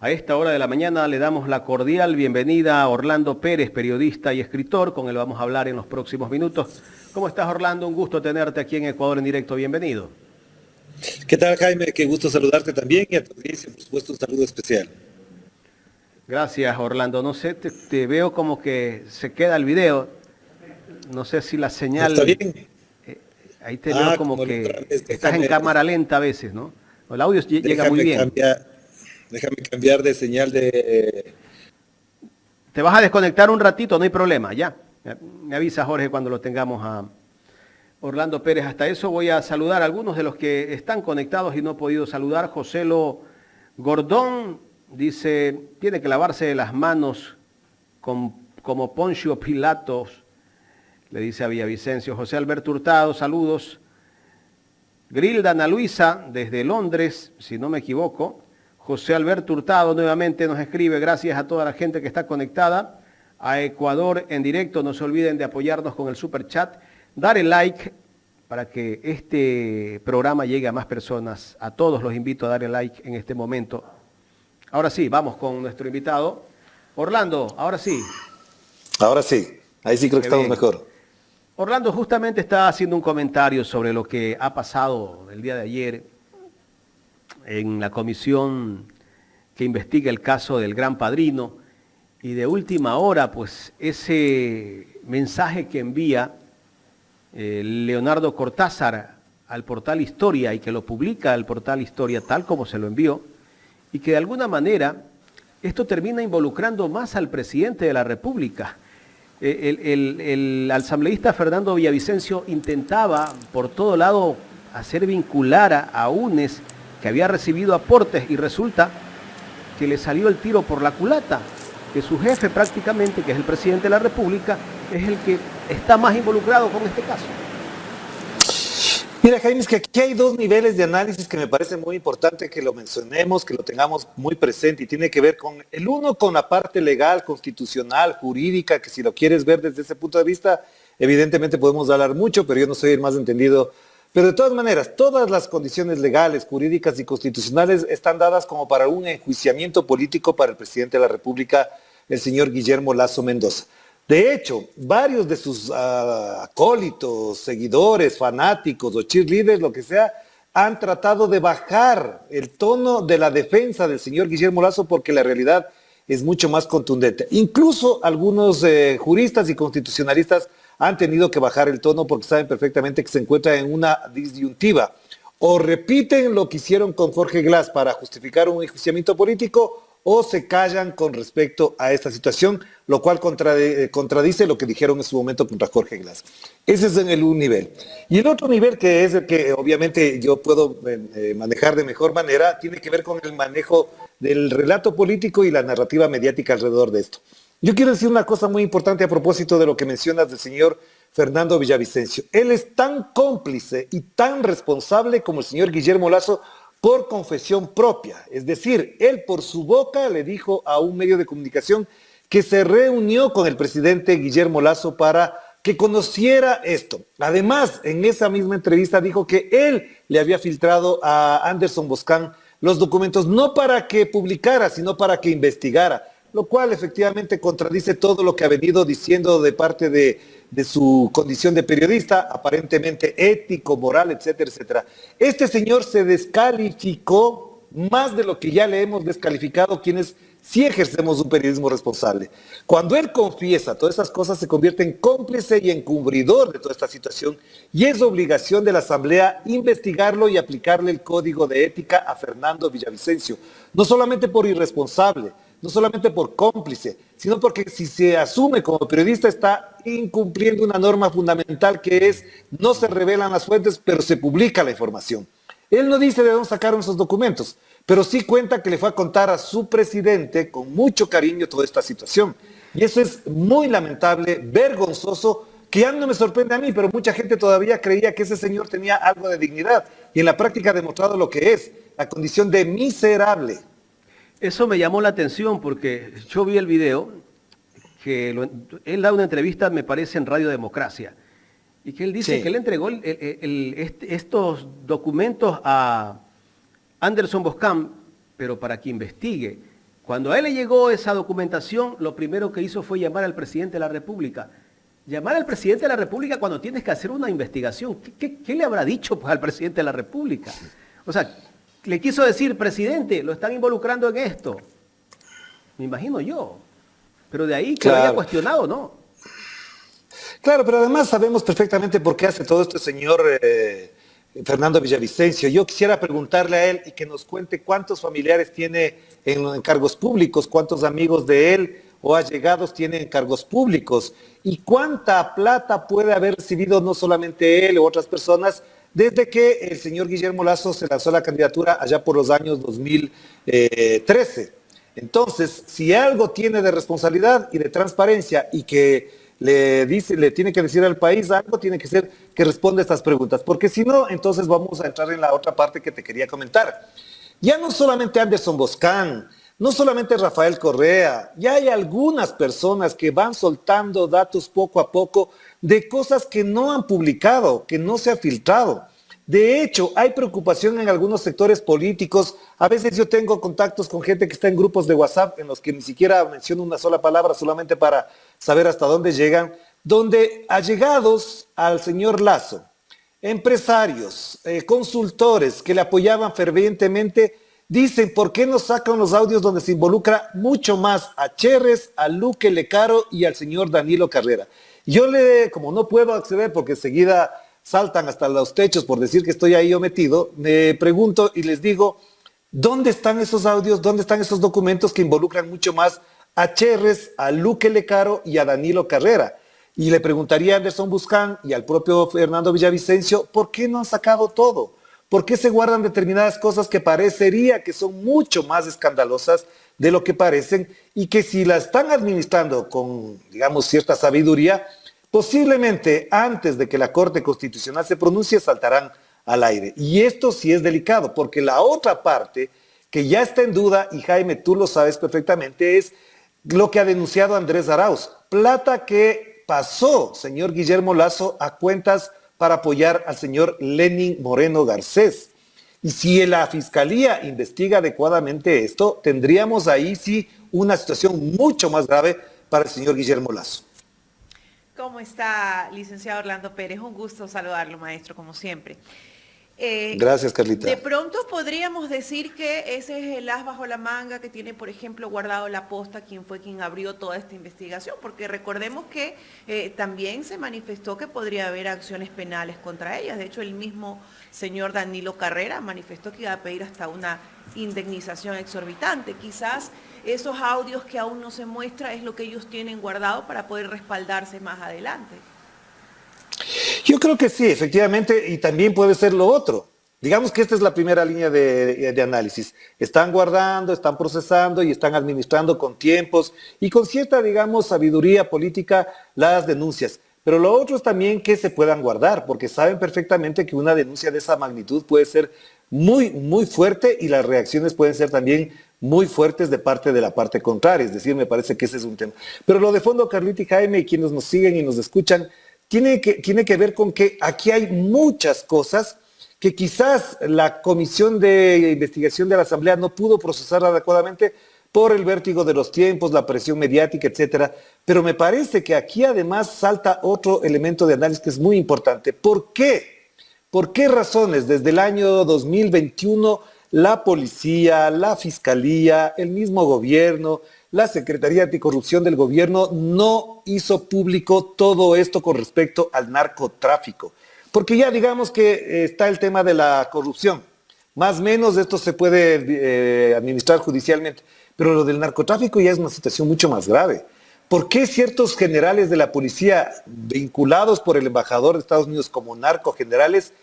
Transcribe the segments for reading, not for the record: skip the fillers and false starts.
A esta hora de la mañana le damos la cordial bienvenida a Orlando Pérez, periodista y escritor. Con él vamos a hablar en los próximos minutos. ¿Cómo estás, Orlando? Un gusto tenerte aquí en Ecuador en directo. Bienvenido. ¿Qué tal, Jaime? Qué gusto saludarte también y a tu audiencia, por supuesto, un saludo especial. Gracias, Orlando. No sé, te veo como que se queda el video. No sé si la señal... ¿Está bien? Ahí te veo como que estás en cámara lenta a veces, ¿no? El audio llega muy bien. Déjame cambiar de señal de... Te vas a desconectar un ratito, no hay problema, ya. Me avisa Jorge cuando lo tengamos a Orlando Pérez. Hasta eso voy a saludar a algunos de los que están conectados y no he podido saludar. Joselo Gordón dice, tiene que lavarse las manos como Poncio Pilatos, le dice a Villavicencio. José Alberto Hurtado, saludos. Grilda Ana Luisa, desde Londres, si no me equivoco. José Alberto Hurtado nuevamente nos escribe, gracias a toda la gente que está conectada a Ecuador en directo. No se olviden de apoyarnos con el super chat, dar el like para que este programa llegue a más personas. A todos los invito a dar el like en este momento. Ahora sí, vamos con nuestro invitado. Orlando, ahora sí. Ahora sí, ahí sí creo que estamos mejor. Orlando justamente está haciendo un comentario sobre lo que ha pasado el día de ayer en la comisión que investiga el caso del Gran Padrino, y de última hora, pues ese mensaje que envía Leonardo Cortázar al portal Historia y que lo publica el portal Historia tal como se lo envió, y que de alguna manera esto termina involucrando más al presidente de la República. El asambleísta Fernando Villavicencio intentaba por todo lado hacer vincular a UNES, que había recibido aportes, y resulta que le salió el tiro por la culata, que su jefe prácticamente, que es el presidente de la República, es el que está más involucrado con este caso. Mira, Jaime, es que aquí hay dos niveles de análisis que me parece muy importante que lo mencionemos, que lo tengamos muy presente, y tiene que ver con el uno, con la parte legal, constitucional, jurídica, que si lo quieres ver desde ese punto de vista, evidentemente podemos hablar mucho, pero yo no soy el más entendido. Pero de todas maneras, todas las condiciones legales, jurídicas y constitucionales están dadas como para un enjuiciamiento político para el presidente de la República, el señor Guillermo Lasso Mendoza. De hecho, varios de sus acólitos, seguidores, fanáticos o cheerleaders, lo que sea, han tratado de bajar el tono de la defensa del señor Guillermo Lasso porque la realidad es mucho más contundente. Incluso algunos juristas y constitucionalistas han tenido que bajar el tono porque saben perfectamente que se encuentra en una disyuntiva. O repiten lo que hicieron con Jorge Glass para justificar un enjuiciamiento político, o se callan con respecto a esta situación, lo cual contradice lo que dijeron en su momento contra Jorge Glass. Ese es en el un nivel. Y el otro nivel, que es el que obviamente yo puedo manejar de mejor manera, tiene que ver con el manejo del relato político y la narrativa mediática alrededor de esto. Yo quiero decir una cosa muy importante a propósito de lo que mencionas del señor Fernando Villavicencio. Él es tan cómplice y tan responsable como el señor Guillermo Lasso por confesión propia. Es decir, él por su boca le dijo a un medio de comunicación que se reunió con el presidente Guillermo Lasso para que conociera esto. Además, en esa misma entrevista dijo que él le había filtrado a Anderson Boscan los documentos no para que publicara, sino para que investigara, lo cual efectivamente contradice todo lo que ha venido diciendo de parte de su condición de periodista, aparentemente ético, moral, etcétera, etcétera. Este señor se descalificó más de lo que ya le hemos descalificado quienes sí ejercemos un periodismo responsable. Cuando él confiesa todas esas cosas, se convierte en cómplice y encubridor de toda esta situación, y es obligación de la Asamblea investigarlo y aplicarle el código de ética a Fernando Villavicencio, no solamente por irresponsable, no solamente por cómplice, sino porque si se asume como periodista está incumpliendo una norma fundamental, que es no se revelan las fuentes, pero se publica la información. Él no dice de dónde sacaron esos documentos, pero sí cuenta que le fue a contar a su presidente con mucho cariño toda esta situación. Y eso es muy lamentable, vergonzoso, que ya no me sorprende a mí, pero mucha gente todavía creía que ese señor tenía algo de dignidad, y en la práctica ha demostrado lo que es, la condición de miserable. Eso me llamó la atención porque yo vi el video, él da una entrevista, me parece, en Radio Democracia, y que él dice que él entregó estos documentos a Anderson Boscan, pero para que investigue. Cuando a él le llegó esa documentación, lo primero que hizo fue llamar al presidente de la República. Llamar al presidente de la República cuando tienes que hacer una investigación. ¿Qué le habrá dicho pues, al presidente de la República? O sea, le quiso decir, presidente, lo están involucrando en esto. Me imagino yo. Pero de ahí que lo haya cuestionado, ¿no? Claro, pero además sabemos perfectamente por qué hace todo esto el señor Fernando Villavicencio. Yo quisiera preguntarle a él y que nos cuente cuántos familiares tiene en cargos públicos, cuántos amigos de él o allegados tiene en cargos públicos y cuánta plata puede haber recibido no solamente él o otras personas desde que el señor Guillermo Lasso se lanzó a la candidatura allá por los años 2013. Entonces, si algo tiene de responsabilidad y de transparencia y que le tiene que decir al país algo, tiene que ser que responda a estas preguntas, porque si no, entonces vamos a entrar en la otra parte que te quería comentar. Ya no solamente Anderson Boscan, no solamente Rafael Correa, ya hay algunas personas que van soltando datos poco a poco de cosas que no han publicado, que no se ha filtrado. De hecho, hay preocupación en algunos sectores políticos. A veces yo tengo contactos con gente que está en grupos de WhatsApp en los que ni siquiera menciono una sola palabra solamente para saber hasta dónde llegan, donde allegados al señor Lasso, empresarios, consultores que le apoyaban fervientemente, dicen, ¿por qué no sacan los audios donde se involucra mucho más a Cherres, a Luque Lecaro y al señor Danilo Carrera? Yo como no puedo acceder porque enseguida saltan hasta los techos por decir que estoy ahí yo metido, me pregunto y les digo, ¿dónde están esos audios? ¿Dónde están esos documentos que involucran mucho más a Cherres, a Luque Lecaro y a Danilo Carrera? Y le preguntaría a Anderson Boscan y al propio Fernando Villavicencio, ¿por qué no han sacado todo? ¿Por qué se guardan determinadas cosas que parecería que son mucho más escandalosas de lo que parecen y que si la están administrando con, digamos, cierta sabiduría, posiblemente antes de que la Corte Constitucional se pronuncie saltarán al aire? Y esto sí es delicado, porque la otra parte que ya está en duda, y Jaime, tú lo sabes perfectamente, es lo que ha denunciado Andrés Arauz. Plata que pasó, señor Guillermo Lasso, a cuentas para apoyar al señor Lenin Moreno Garcés. Y si la Fiscalía investiga adecuadamente esto, tendríamos ahí sí una situación mucho más grave para el señor Guillermo Lasso. ¿Cómo está, licenciado Orlando Pérez? Un gusto saludarlo, maestro, como siempre. Gracias, Carlita. De pronto podríamos decir que ese es el as bajo la manga que tiene, por ejemplo, guardado la posta, quien fue quien abrió toda esta investigación, porque recordemos que también se manifestó que podría haber acciones penales contra ellas. De hecho, el mismo señor Danilo Carrera manifestó que iba a pedir hasta una indemnización exorbitante. Quizás esos audios que aún no se muestra es lo que ellos tienen guardado para poder respaldarse más adelante. Yo creo que sí, efectivamente, y también puede ser lo otro. Digamos que esta es la primera línea de análisis. Están guardando, están procesando y están administrando con tiempos y con cierta, digamos, sabiduría política las denuncias. Pero lo otro es también que se puedan guardar, porque saben perfectamente que una denuncia de esa magnitud puede ser muy, muy fuerte y las reacciones pueden ser también muy fuertes de parte de la parte contraria. Es decir, me parece que ese es un tema. Pero lo de fondo, Carlita y Jaime, y quienes nos siguen y nos escuchan, tiene que ver con que aquí hay muchas cosas que quizás la Comisión de Investigación de la Asamblea no pudo procesar adecuadamente por el vértigo de los tiempos, la presión mediática, etcétera. Pero me parece que aquí además salta otro elemento de análisis que es muy importante. ¿Por qué? ¿Por qué razones desde el año 2021 la policía, la fiscalía, el mismo gobierno, la Secretaría Anticorrupción del gobierno no hizo público todo esto con respecto al narcotráfico? Porque ya digamos que está el tema de la corrupción. Más o menos esto se puede administrar judicialmente. Pero lo del narcotráfico ya es una situación mucho más grave. ¿Por qué ciertos generales de la policía vinculados por el embajador de Estados Unidos como narcogenerales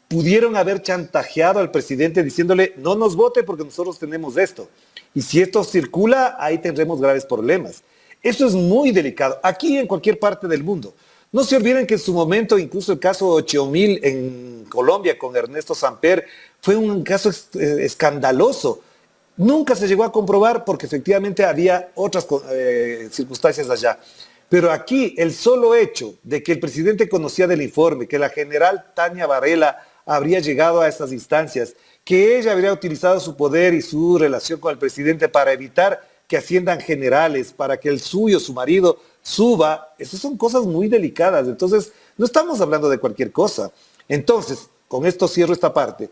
pudieron haber chantajeado al presidente diciéndole no nos vote porque nosotros tenemos esto? Y si esto circula, ahí tendremos graves problemas. Eso es muy delicado, aquí y en cualquier parte del mundo. No se olviden que en su momento, incluso el caso Ochiomil en Colombia con Ernesto Samper, fue un caso escandaloso. Nunca se llegó a comprobar porque efectivamente había otras circunstancias allá. Pero aquí el solo hecho de que el presidente conocía del informe, que la general Tania Varela habría llegado a esas instancias, que ella habría utilizado su poder y su relación con el presidente para evitar que asciendan generales, para que el suyo, su marido, suba. Esas son cosas muy delicadas. Entonces, no estamos hablando de cualquier cosa. Entonces, con esto cierro esta parte.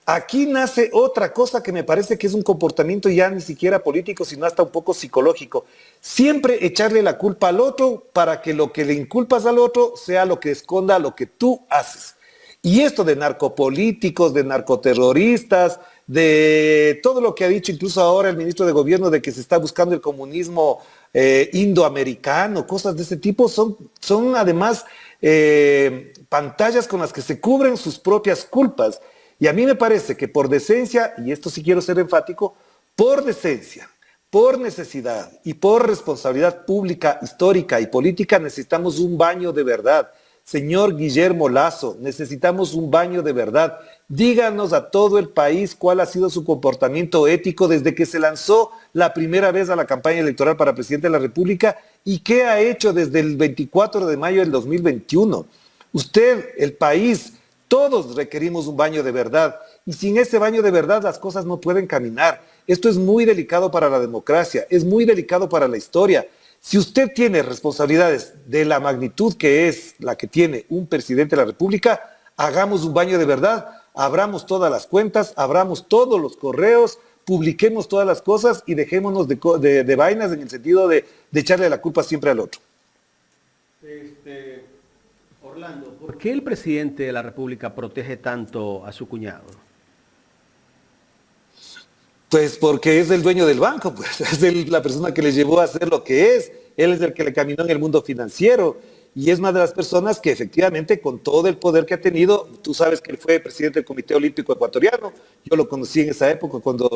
Aquí nace otra cosa que me parece que es un comportamiento ya ni siquiera político, sino hasta un poco psicológico. Siempre echarle la culpa al otro para que lo que le inculpas al otro sea lo que esconda lo que tú haces. Y esto de narcopolíticos, de narcoterroristas, de todo lo que ha dicho incluso ahora el ministro de Gobierno de que se está buscando el comunismo indoamericano, cosas de ese tipo, son además pantallas con las que se cubren sus propias culpas. Y a mí me parece que por decencia, y esto sí quiero ser enfático, por decencia, por necesidad y por responsabilidad pública, histórica y política, necesitamos un baño de verdad. Señor Guillermo Lasso, necesitamos un baño de verdad. Díganos a todo el país cuál ha sido su comportamiento ético desde que se lanzó la primera vez a la campaña electoral para presidente de la República y qué ha hecho desde el 24 de mayo del 2021. Usted, el país, todos requerimos un baño de verdad y sin ese baño de verdad las cosas no pueden caminar. Esto es muy delicado para la democracia, es muy delicado para la historia. Si usted tiene responsabilidades de la magnitud que es la que tiene un presidente de la República, hagamos un baño de verdad, abramos todas las cuentas, abramos todos los correos, publiquemos todas las cosas y dejémonos de vainas en el sentido de echarle la culpa siempre al otro. Orlando, ¿por qué el presidente de la República protege tanto a su cuñado? Pues porque es el dueño del banco, pues es la persona que le llevó a hacer lo que es. Él es el que le caminó en el mundo financiero y es una de las personas que efectivamente con todo el poder que ha tenido, tú sabes que él fue presidente del Comité Olímpico Ecuatoriano, yo lo conocí en esa época cuando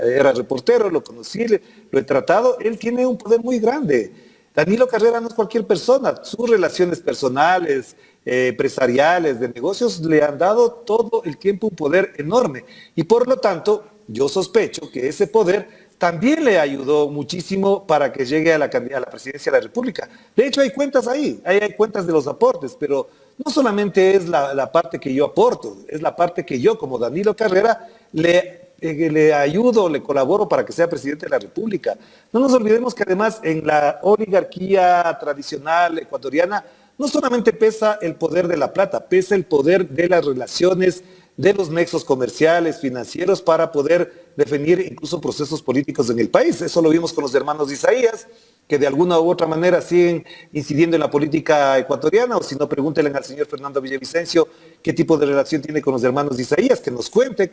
era reportero, lo conocí, lo he tratado, él tiene un poder muy grande. Danilo Carrera no es cualquier persona, sus relaciones personales, empresariales, de negocios, le han dado todo el tiempo un poder enorme y por lo tanto yo sospecho que ese poder también le ayudó muchísimo para que llegue a la presidencia de la República. De hecho, hay cuentas ahí hay cuentas de los aportes, pero no solamente es la parte que yo aporto, es la parte que yo, como Danilo Carrera, le ayudo, le colaboro para que sea presidente de la República. No nos olvidemos que además en la oligarquía tradicional ecuatoriana no solamente pesa el poder de la plata, pesa el poder de las relaciones, de los nexos comerciales, financieros, para poder definir incluso procesos políticos en el país. Eso lo vimos con los hermanos Isaías, que de alguna u otra manera siguen incidiendo en la política ecuatoriana, o si no, pregúntenle al señor Fernando Villavicencio qué tipo de relación tiene con los hermanos Isaías, que nos cuente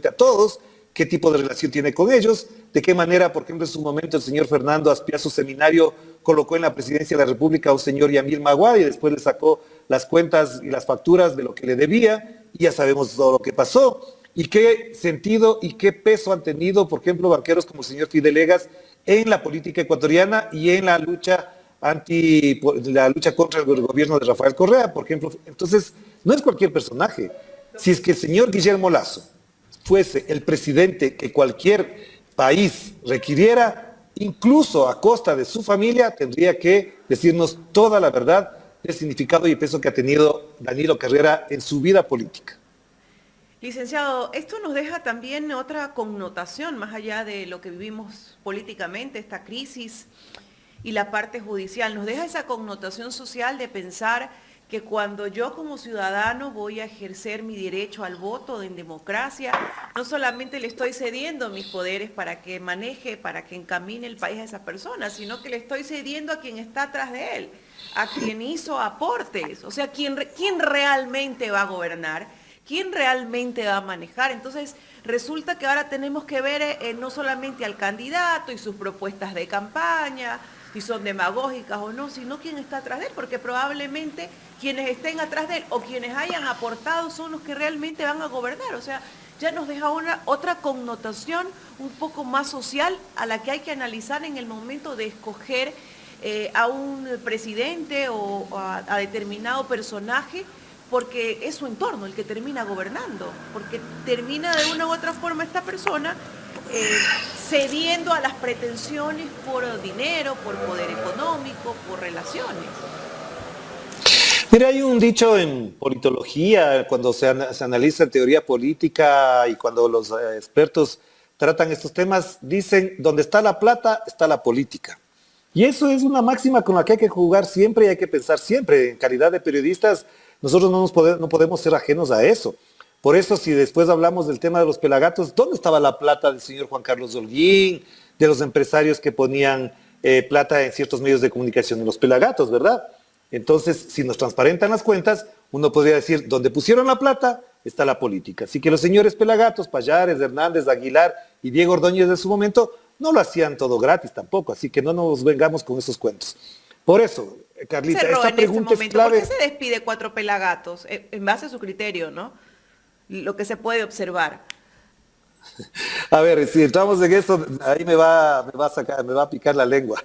a todos qué tipo de relación tiene con ellos, de qué manera, por ejemplo, en su momento el señor Fernando Azpiazu Seminario colocó en la presidencia de la República a un señor Yamil Maguad y después le sacó las cuentas y las facturas de lo que le debía, y ya sabemos todo lo que pasó, y qué sentido y qué peso han tenido, por ejemplo, banqueros como el señor Fidelegas en la política ecuatoriana y en la lucha contra el gobierno de Rafael Correa, por ejemplo. Entonces, no es cualquier personaje. Si es que el señor Guillermo Lasso fuese el presidente que cualquier país requiriera, incluso a costa de su familia, tendría que decirnos toda la verdad del significado y peso que ha tenido Danilo Carrera en su vida política. Licenciado, esto nos deja también otra connotación, más allá de lo que vivimos políticamente, esta crisis y la parte judicial. Nos deja esa connotación social de pensar que cuando yo como ciudadano voy a ejercer mi derecho al voto en democracia, no solamente le estoy cediendo mis poderes para que maneje, para que encamine el país a esa persona, sino que le estoy cediendo a quien está atrás de él, a quien hizo aportes, o sea, quién realmente va a gobernar. ¿Quién realmente va a manejar? Entonces, resulta que ahora tenemos que ver no solamente al candidato y sus propuestas de campaña, si son demagógicas o no, sino quién está atrás de él, porque probablemente quienes estén atrás de él o quienes hayan aportado son los que realmente van a gobernar. O sea, ya nos deja otra connotación un poco más social a la que hay que analizar en el momento de escoger a un presidente o a determinado personaje, porque es su entorno el que termina gobernando, porque termina de una u otra forma esta persona cediendo a las pretensiones por dinero, por poder económico, por relaciones. Mira, hay un dicho en politología, cuando se analiza teoría política y cuando los expertos tratan estos temas, dicen, donde está la plata, está la política. Y eso es una máxima con la que hay que jugar siempre y hay que pensar siempre. En calidad de periodistas, nosotros no podemos ser ajenos a eso. Por eso, si después hablamos del tema de los pelagatos, ¿dónde estaba la plata del señor Juan Carlos Holguín, de los empresarios que ponían plata en ciertos medios de comunicación, en los pelagatos, verdad? Entonces, si nos transparentan las cuentas, uno podría decir, donde pusieron la plata, está la política. Así que los señores Pelagatos, Pallares, Hernández, Aguilar y Diego Ordóñez de su momento, no lo hacían todo gratis tampoco, así que no nos vengamos con esos cuentos. Por eso, Carlita, esta pregunta es clave. ¿Por qué se despide 4 pelagatos? En base a su criterio, ¿no? Lo que se puede observar. A ver, si entramos en eso, ahí me va a picar la lengua.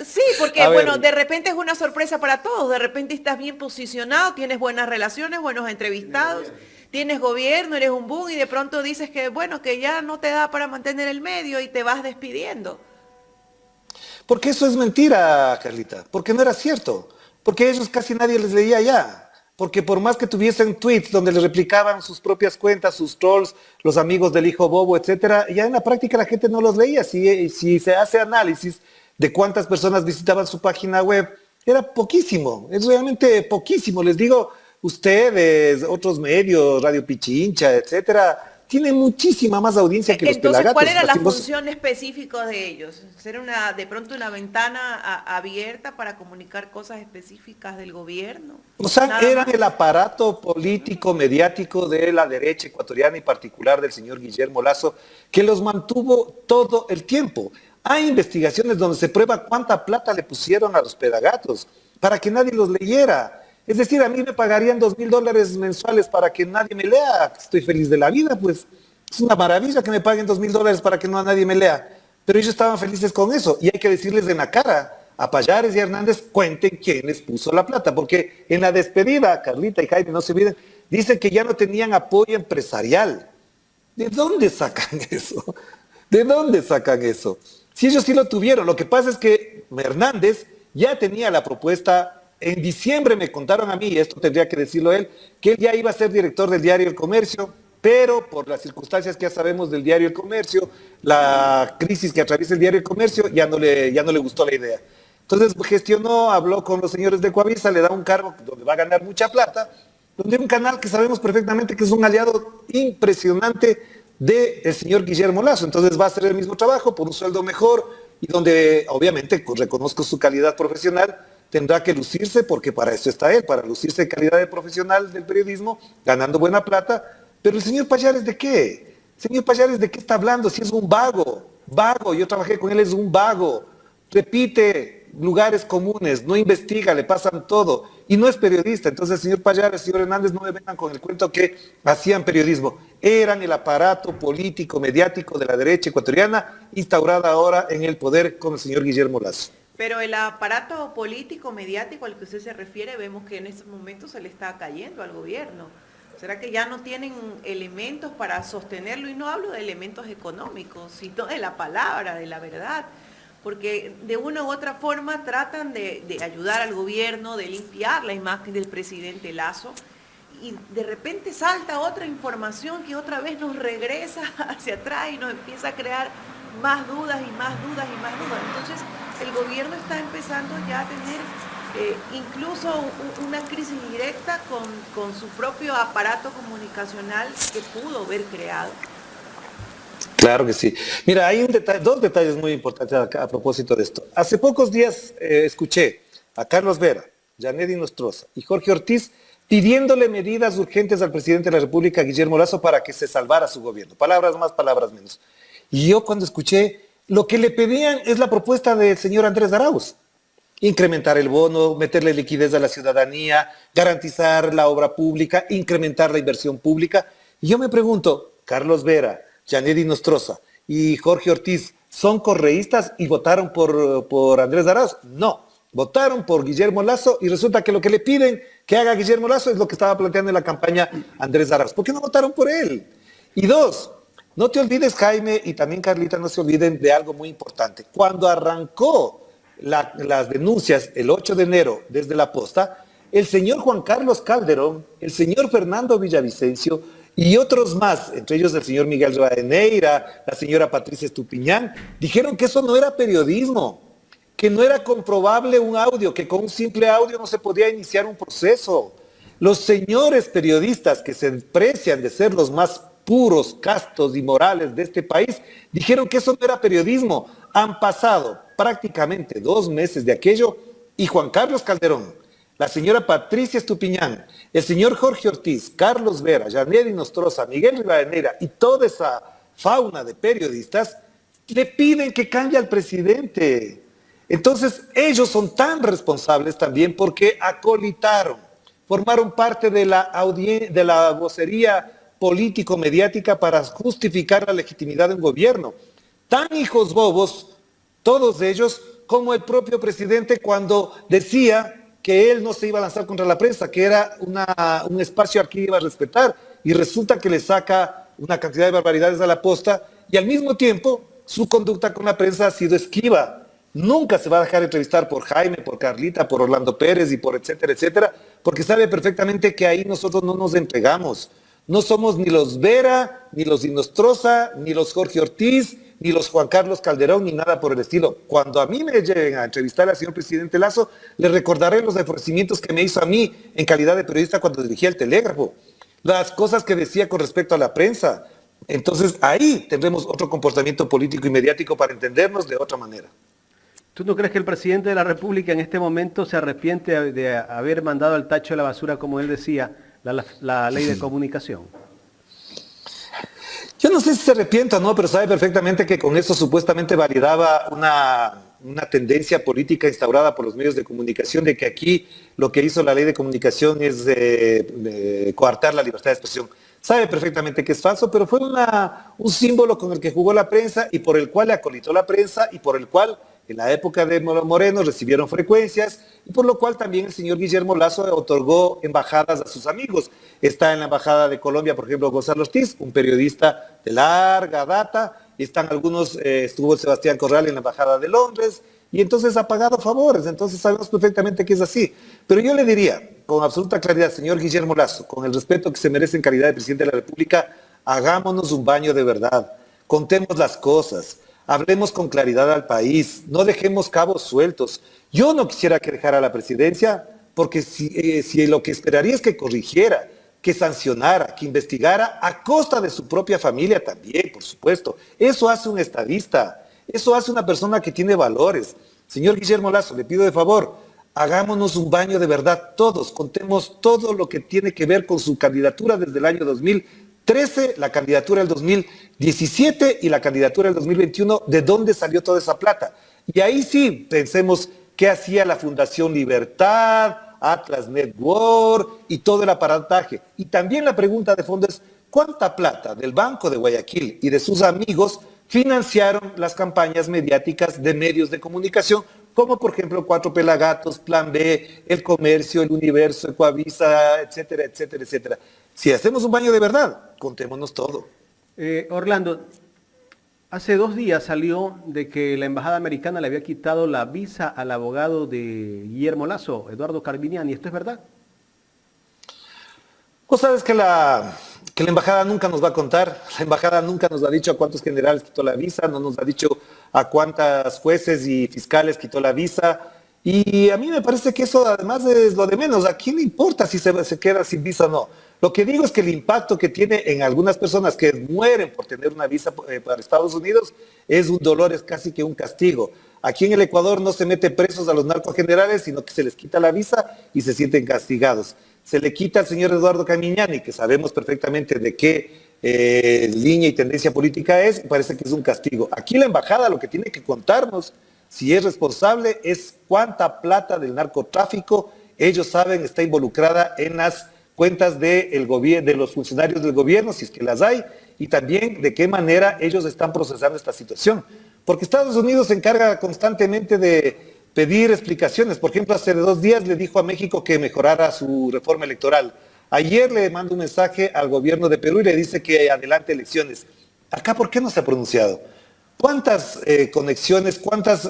Sí, porque bueno, de repente es una sorpresa para todos, de repente estás bien posicionado, tienes buenas relaciones, buenos entrevistados, tienes gobierno, eres un boom y de pronto dices que bueno, que ya no te da para mantener el medio y te vas despidiendo. Porque eso es mentira, Carlita, porque no era cierto, porque ellos casi nadie les leía ya. Porque por más que tuviesen tweets donde les replicaban sus propias cuentas, sus trolls, los amigos del hijo bobo, etcétera, ya en la práctica la gente no los leía. Si se hace análisis de cuántas personas visitaban su página web, era poquísimo, es realmente poquísimo. Les digo, ustedes, otros medios, Radio Pichincha, etcétera, tienen muchísima más audiencia que los pelagatos. Entonces, ¿cuál era la función específica de ellos? ¿Ser de pronto una ventana abierta para comunicar cosas específicas del gobierno? O sea, eran el aparato político, mediático de la derecha ecuatoriana y particular del señor Guillermo Lasso, que los mantuvo todo el tiempo. Hay investigaciones donde se prueba cuánta plata le pusieron a los pelagatos para que nadie los leyera. Es decir, a mí me pagarían $2,000 mensuales para que nadie me lea. Estoy feliz de la vida, pues. Es una maravilla que me paguen $2,000 para que nadie me lea. Pero ellos estaban felices con eso. Y hay que decirles en la cara a Pallares y a Hernández, cuenten quién les puso la plata. Porque en la despedida, Carlita y Jaime, no se olviden, dicen que ya no tenían apoyo empresarial. ¿De dónde sacan eso? ¿De dónde sacan eso? Si ellos sí lo tuvieron. Lo que pasa es que Hernández ya tenía la propuesta. En diciembre me contaron a mí, y esto tendría que decirlo él, que él ya iba a ser director del diario El Comercio, pero por las circunstancias que ya sabemos del diario El Comercio, la crisis que atraviesa el diario El Comercio, ya no le gustó la idea. Entonces gestionó, habló con los señores de Coavisa, le da un cargo donde va a ganar mucha plata, donde hay un canal que sabemos perfectamente que es un aliado impresionante del señor Guillermo Lasso. Entonces va a hacer el mismo trabajo por un sueldo mejor y donde obviamente reconozco su calidad profesional, tendrá que lucirse porque para eso está él, para lucirse en calidad de profesional del periodismo, ganando buena plata. Pero el señor Pallares, ¿de qué? Señor Pallares, ¿de qué está hablando? Si es un vago, yo trabajé con él, es un vago, repite lugares comunes, no investiga, le pasan todo, y no es periodista. Entonces, señor Pallares, señor Hernández, no me vengan con el cuento que hacían periodismo. Eran el aparato político, mediático de la derecha ecuatoriana, instaurada ahora en el poder con el señor Guillermo Lasso. Pero el aparato político, mediático al que usted se refiere, vemos que en estos momentos se le está cayendo al gobierno. ¿Será que ya no tienen elementos para sostenerlo? Y no hablo de elementos económicos, sino de la palabra, de la verdad. Porque de una u otra forma tratan de ayudar al gobierno, de limpiar la imagen del presidente Lasso. Y de repente salta otra información que otra vez nos regresa hacia atrás y nos empieza a crear más dudas y más dudas y más dudas. Entonces, el gobierno está empezando ya a tener incluso una crisis directa con su propio aparato comunicacional que pudo haber creado. Claro que sí. Mira, hay dos detalles muy importantes a propósito de esto. Hace pocos días escuché a Carlos Vera, Yanedi Nostroza y Jorge Ortiz pidiéndole medidas urgentes al presidente de la República, Guillermo Lasso, para que se salvara su gobierno. Palabras más, palabras menos. Y yo cuando escuché, lo que le pedían es la propuesta del señor Andrés Arauz. Incrementar el bono, meterle liquidez a la ciudadanía, garantizar la obra pública, incrementar la inversión pública. Y yo me pregunto, Carlos Vera, Yanedi Nostroza y Jorge Ortiz, ¿son correístas y votaron por Andrés Arauz? No, votaron por Guillermo Lasso y resulta que lo que le piden que haga Guillermo Lasso es lo que estaba planteando en la campaña Andrés Arauz. ¿Por qué no votaron por él? Y dos, no te olvides, Jaime, y también Carlita, no se olviden de algo muy importante. Cuando arrancó las denuncias el 8 de enero desde la posta, el señor Juan Carlos Calderón, el señor Fernando Villavicencio y otros más, entre ellos el señor Miguel Rivadeneira, la señora Patricia Estupiñán, dijeron que eso no era periodismo, que no era comprobable un audio, que con un simple audio no se podía iniciar un proceso. Los señores periodistas que se precian de ser los más puros, castos y morales de este país, dijeron que eso no era periodismo. Han pasado prácticamente 2 meses de aquello y Juan Carlos Calderón, la señora Patricia Estupiñán, el señor Jorge Ortiz, Carlos Vera, Janely Nostroza, Miguel Rivadeneira y toda esa fauna de periodistas le piden que cambie al presidente. Entonces ellos son tan responsables también porque acolitaron, formaron parte de la vocería político-mediática para justificar la legitimidad de un gobierno. Tan hijos bobos, todos ellos, como el propio presidente cuando decía que él no se iba a lanzar contra la prensa, que era un espacio al que iba a respetar, y resulta que le saca una cantidad de barbaridades a la posta, y al mismo tiempo su conducta con la prensa ha sido esquiva. Nunca se va a dejar entrevistar por Jaime, por Carlita, por Orlando Pérez y por etcétera, etcétera, porque sabe perfectamente que ahí nosotros no nos entregamos. No somos ni los Vera, ni los Inostroza, ni los Jorge Ortiz, ni los Juan Carlos Calderón, ni nada por el estilo. Cuando a mí me lleguen a entrevistar al señor presidente Lasso, le recordaré los ofrecimientos que me hizo a mí en calidad de periodista cuando dirigía el Telégrafo, las cosas que decía con respecto a la prensa. Entonces ahí tendremos otro comportamiento político y mediático para entendernos de otra manera. ¿Tú no crees que el presidente de la República en este momento se arrepiente de haber mandado al tacho de la basura, como él decía, la ley de comunicación? Yo no sé si se arrepienta o no, pero sabe perfectamente que con eso supuestamente validaba una tendencia política instaurada por los medios de comunicación, de que aquí lo que hizo la ley de comunicación es coartar la libertad de expresión. Sabe perfectamente que es falso, pero fue un símbolo con el que jugó la prensa y por el cual le acolitó la prensa y por el cual en la época de Moreno recibieron frecuencias y por lo cual también el señor Guillermo Lasso otorgó embajadas a sus amigos. Está en la embajada de Colombia, por ejemplo, Gonzalo Ortiz, un periodista de larga data. Están algunos, estuvo el Sebastián Corral en la embajada de Londres y entonces ha pagado favores. Entonces sabemos perfectamente que es así. Pero yo le diría, con absoluta claridad, señor Guillermo Lasso, con el respeto que se merece en calidad de presidente de la República, hagámonos un baño de verdad, contemos las cosas. Hablemos con claridad al país, no dejemos cabos sueltos. Yo no quisiera que dejara la presidencia, porque si lo que esperaría es que corrigiera, que sancionara, que investigara a costa de su propia familia también, por supuesto. Eso hace un estadista, eso hace una persona que tiene valores. Señor Guillermo Lasso, le pido de favor, hagámonos un baño de verdad todos, contemos todo lo que tiene que ver con su candidatura desde el año 2013, la candidatura del 2017 y la candidatura del 2021, ¿de dónde salió toda esa plata? Y ahí sí pensemos qué hacía la Fundación Libertad, Atlas Network y todo el aparataje. Y también la pregunta de fondo es, ¿cuánta plata del Banco de Guayaquil y de sus amigos financiaron las campañas mediáticas de medios de comunicación, como por ejemplo Cuatro Pelagatos, Plan B, El Comercio, El Universo, Ecoavisa, etcétera, etcétera, etcétera? Si hacemos un baño de verdad, contémonos todo. Orlando, hace 2 días salió de que la embajada americana le había quitado la visa al abogado de Guillermo Lasso, Eduardo Carminiani. ¿Esto es verdad? Vos sabes que la embajada nunca nos va a contar, la embajada nunca nos ha dicho a cuántos generales quitó la visa, no nos ha dicho a cuántas jueces y fiscales quitó la visa, y a mí me parece que eso además es lo de menos. ¿A quién le importa si se queda sin visa o no? Lo que digo es que el impacto que tiene en algunas personas que mueren por tener una visa para Estados Unidos es un dolor, es casi que un castigo. Aquí en el Ecuador no se mete presos a los narcogenerales, sino que se les quita la visa y se sienten castigados. Se le quita al señor Eduardo Carminiani, que sabemos perfectamente de qué línea y tendencia política es, y parece que es un castigo. Aquí la embajada lo que tiene que contarnos, si es responsable, es cuánta plata del narcotráfico ellos saben está involucrada en las cuentas de los funcionarios del gobierno, si es que las hay, y también de qué manera ellos están procesando esta situación. Porque Estados Unidos se encarga constantemente de pedir explicaciones. Por ejemplo, hace 2 días le dijo a México que mejorara su reforma electoral. Ayer le manda un mensaje al gobierno de Perú y le dice que adelante elecciones. Acá, ¿por qué no se ha pronunciado? ¿Cuántas conexiones, cuántas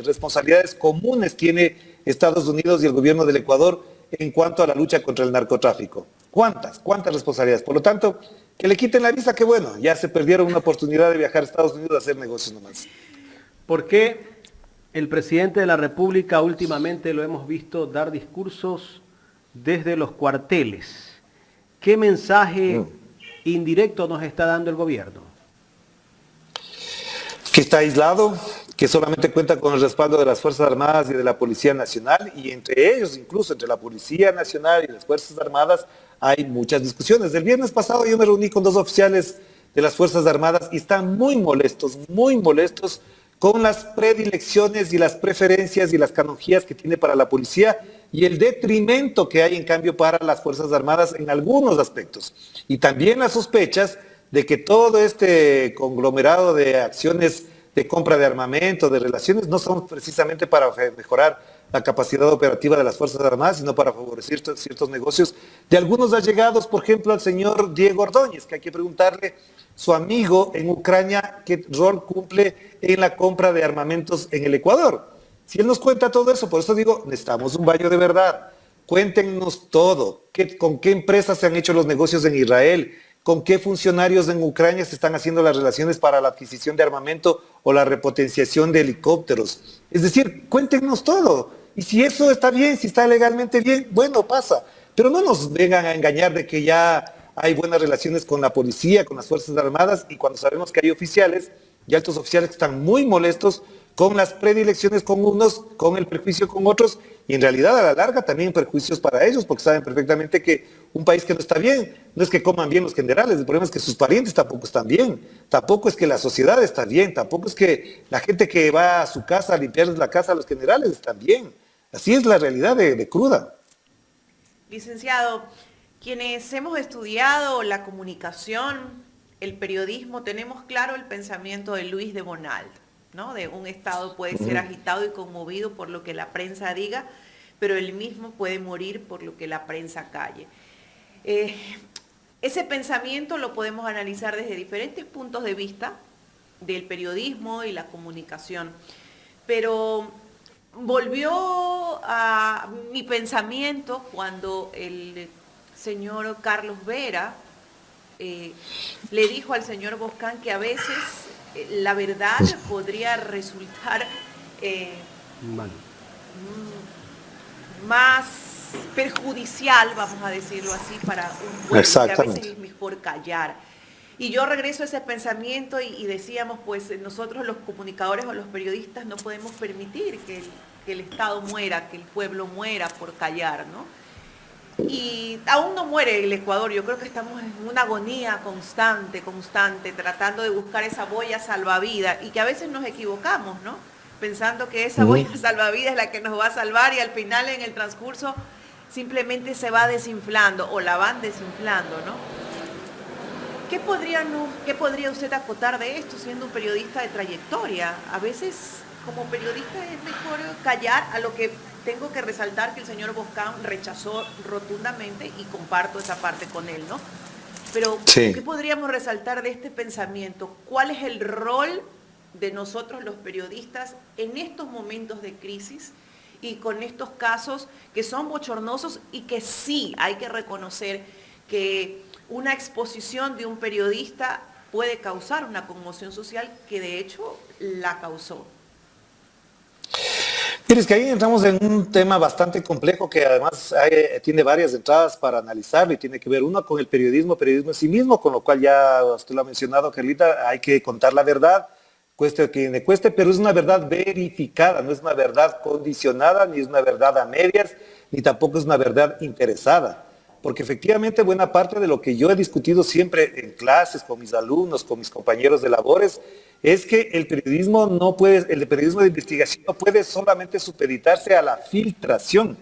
responsabilidades comunes tiene Estados Unidos y el gobierno del Ecuador en cuanto a la lucha contra el narcotráfico? ¿Cuántas responsabilidades? Por lo tanto, que le quiten la visa, que bueno, ya se perdieron una oportunidad de viajar a Estados Unidos a hacer negocios nomás. ¿Por qué el presidente de la República últimamente lo hemos visto dar discursos desde los cuarteles? ¿Qué mensaje indirecto nos está dando el gobierno? Que está aislado, que solamente cuenta con el respaldo de las Fuerzas Armadas y de la Policía Nacional, y entre ellos, incluso entre la Policía Nacional y las Fuerzas Armadas, hay muchas discusiones. El viernes pasado yo me reuní con 2 oficiales de las Fuerzas Armadas y están muy molestos con las predilecciones y las preferencias y las canonjías que tiene para la policía y el detrimento que hay en cambio para las Fuerzas Armadas en algunos aspectos. Y también las sospechas de que todo este conglomerado de acciones de compra de armamento, de relaciones, no son precisamente para mejorar la capacidad operativa de las Fuerzas Armadas, sino para favorecer ciertos negocios de algunos allegados, por ejemplo, al señor Diego Ordóñez, que hay que preguntarle, su amigo en Ucrania, qué rol cumple en la compra de armamentos en el Ecuador. Si él nos cuenta todo eso, por eso digo, necesitamos un baño de verdad. Cuéntenos todo, con qué empresas se han hecho los negocios en Israel, con qué funcionarios en Ucrania se están haciendo las relaciones para la adquisición de armamento o la repotenciación de helicópteros. Es decir, cuéntenos todo. Y si eso está bien, si está legalmente bien, bueno, pasa. Pero no nos vengan a engañar de que ya hay buenas relaciones con la policía, con las Fuerzas Armadas, y cuando sabemos que hay oficiales y altos oficiales que están muy molestos con las predilecciones con unos, con el prejuicio con otros, y en realidad a la larga también perjuicios para ellos, porque saben perfectamente que un país que no está bien, no es que coman bien los generales, el problema es que sus parientes tampoco están bien, tampoco es que la sociedad está bien, tampoco es que la gente que va a su casa a limpiarles la casa a los generales están bien. Así es la realidad de cruda. Licenciado, quienes hemos estudiado la comunicación, el periodismo, tenemos claro el pensamiento de Luis de Bonald, ¿no? De un Estado puede ser agitado y conmovido por lo que la prensa diga, pero él mismo puede morir por lo que la prensa calle. Ese pensamiento lo podemos analizar desde diferentes puntos de vista del periodismo y la comunicación, pero volvió a mi pensamiento cuando el señor Carlos Vera le dijo al señor Boscán que a veces la verdad podría resultar más perjudicial, vamos a decirlo así, para un pueblo, que a veces es mejor callar. Y yo regreso a ese pensamiento y decíamos, pues nosotros los comunicadores o los periodistas no podemos permitir que el Estado muera, que el pueblo muera por callar, ¿no? Y aún no muere el Ecuador, yo creo que estamos en una agonía constante, tratando de buscar esa boya salvavidas y que a veces nos equivocamos, ¿no? Pensando que esa boya salvavidas es la que nos va a salvar y al final en el transcurso simplemente se va desinflando o la van desinflando, ¿no? ¿Qué podría usted acotar de esto siendo un periodista de trayectoria? A veces como periodista es mejor callar, a lo que tengo que resaltar que el señor Boscán rechazó rotundamente y comparto esa parte con él, ¿no? Pero, sí, ¿qué podríamos resaltar de este pensamiento? ¿Cuál es el rol de nosotros los periodistas en estos momentos de crisis y con estos casos que son bochornosos y que sí hay que reconocer que una exposición de un periodista puede causar una conmoción social que de hecho la causó? Mire, es que ahí entramos en un tema bastante complejo que además tiene varias entradas para analizarlo y tiene que ver una con el periodismo en sí mismo, con lo cual ya usted lo ha mencionado, Carlita, hay que contar la verdad, cueste quien le cueste, pero es una verdad verificada, no es una verdad condicionada, ni es una verdad a medias, ni tampoco es una verdad interesada. Porque efectivamente buena parte de lo que yo he discutido siempre en clases con mis alumnos, con mis compañeros de labores, es que el periodismo de investigación no puede solamente supeditarse a la filtración.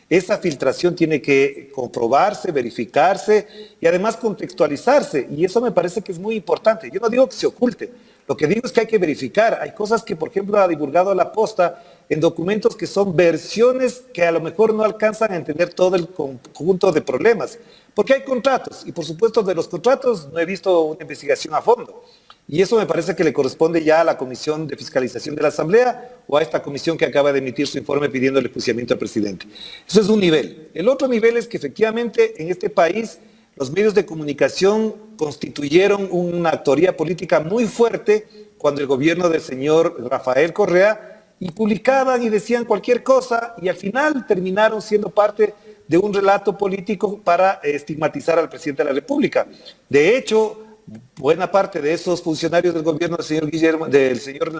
Esa filtración tiene que comprobarse, verificarse y además contextualizarse. Y eso me parece que es muy importante. Yo no digo que se oculte. Lo que digo es que hay que verificar. Hay cosas que, por ejemplo, ha divulgado La Posta en documentos que son versiones que a lo mejor no alcanzan a entender todo el conjunto de problemas. Porque hay contratos. Y por supuesto de los contratos no he visto una investigación a fondo. Y eso me parece que le corresponde ya a la Comisión de Fiscalización de la Asamblea o a esta comisión que acaba de emitir su informe pidiendo el enjuiciamiento al presidente. Eso es un nivel. El otro nivel es que efectivamente en este país los medios de comunicación constituyeron una actoría política muy fuerte cuando el gobierno del señor Rafael Correa, y publicaban y decían cualquier cosa y al final terminaron siendo parte de un relato político para estigmatizar al presidente de la República. De hecho, buena parte de esos funcionarios del gobierno del señor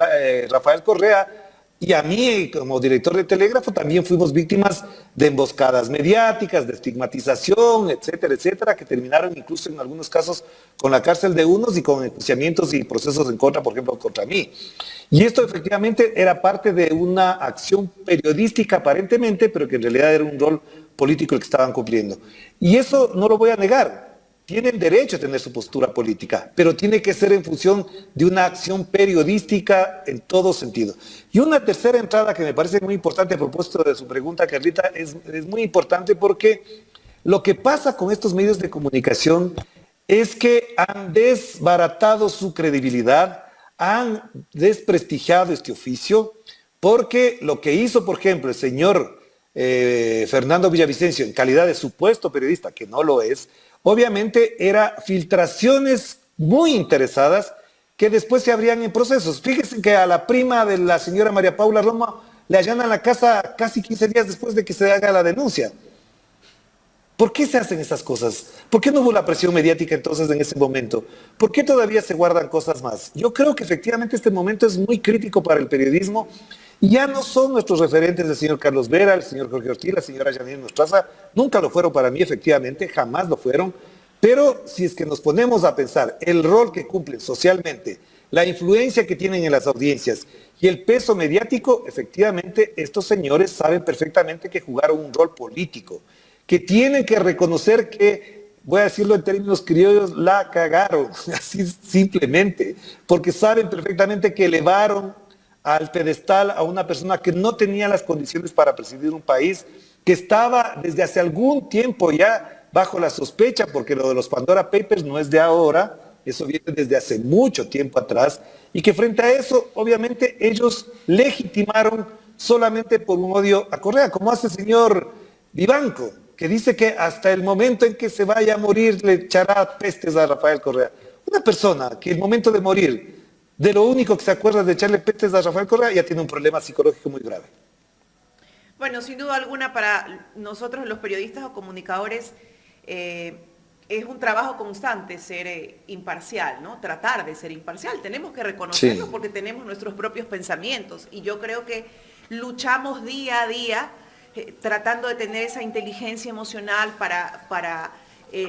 Rafael Correa, y a mí como director de Telégrafo también fuimos víctimas de emboscadas mediáticas, de estigmatización, etcétera, etcétera, que terminaron incluso en algunos casos con la cárcel de unos y con enjuiciamientos y procesos en contra, por ejemplo, contra mí. Y esto efectivamente era parte de una acción periodística aparentemente, pero que en realidad era un rol político el que estaban cumpliendo. Y eso no lo voy a negar. Tienen derecho a tener su postura política, pero tiene que ser en función de una acción periodística en todo sentido. Y una tercera entrada que me parece muy importante a propósito de su pregunta, Carlita, es muy importante porque lo que pasa con estos medios de comunicación es que han desbaratado su credibilidad, han desprestigiado este oficio, porque lo que hizo, por ejemplo, el señor Fernando Villavicencio en calidad de supuesto periodista, que no lo es, obviamente era filtraciones muy interesadas que después se abrían en procesos. Fíjense que a la prima de la señora María Paula Roma le allanan la casa casi 15 días después de que se haga la denuncia. ¿Por qué se hacen esas cosas? ¿Por qué no hubo la presión mediática entonces en ese momento? ¿Por qué todavía se guardan cosas más? Yo creo que efectivamente este momento es muy crítico para el periodismo y ya no son nuestros referentes el señor Carlos Vera, el señor Jorge Ortiz, la señora Janine Nostraza, nunca lo fueron para mí efectivamente, jamás lo fueron, pero si es que nos ponemos a pensar el rol que cumplen socialmente, la influencia que tienen en las audiencias y el peso mediático, efectivamente estos señores saben perfectamente que jugaron un rol político, que tienen que reconocer que, voy a decirlo en términos criollos, la cagaron, así simplemente, porque saben perfectamente que elevaron al pedestal a una persona que no tenía las condiciones para presidir un país, que estaba desde hace algún tiempo ya bajo la sospecha, porque lo de los Pandora Papers no es de ahora, eso viene desde hace mucho tiempo atrás, y que frente a eso, obviamente, ellos legitimaron solamente por un odio a Correa, como hace el señor Vivanco, que dice que hasta el momento en que se vaya a morir le echará pestes a Rafael Correa. Una persona que el momento de morir, de lo único que se acuerda es de echarle pestes a Rafael Correa, ya tiene un problema psicológico muy grave. Bueno, sin duda alguna para nosotros los periodistas o comunicadores es un trabajo constante ser imparcial, ¿no? Tratar de ser imparcial. Tenemos que reconocerlo porque tenemos nuestros propios pensamientos y yo creo que luchamos día a día tratando de tener esa inteligencia emocional para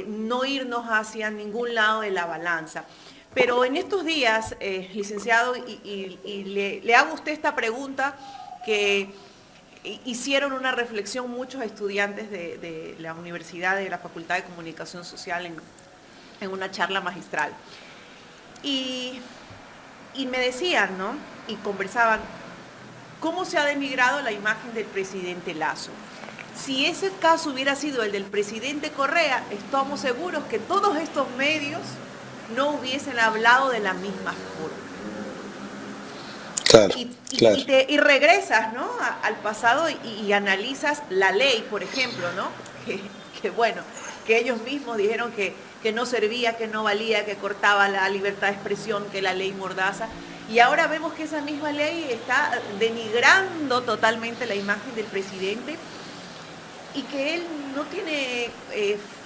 no irnos hacia ningún lado de la balanza. Pero en estos días, licenciado, y le hago a usted esta pregunta que hicieron una reflexión muchos estudiantes de la Universidad de la Facultad de Comunicación Social en una charla magistral. Y me decían, ¿no? Y conversaban, ¿cómo se ha denigrado la imagen del presidente Lasso? Si ese caso hubiera sido el del presidente Correa, estamos seguros que todos estos medios no hubiesen hablado de la misma forma. Claro, claro. Y regresas, ¿no? al pasado y analizas la ley, por ejemplo, ¿no? Que bueno, que ellos mismos dijeron que no servía, que no valía, que cortaba la libertad de expresión, que la ley Mordaza. Y ahora vemos que esa misma ley está denigrando totalmente la imagen del presidente y que él no tiene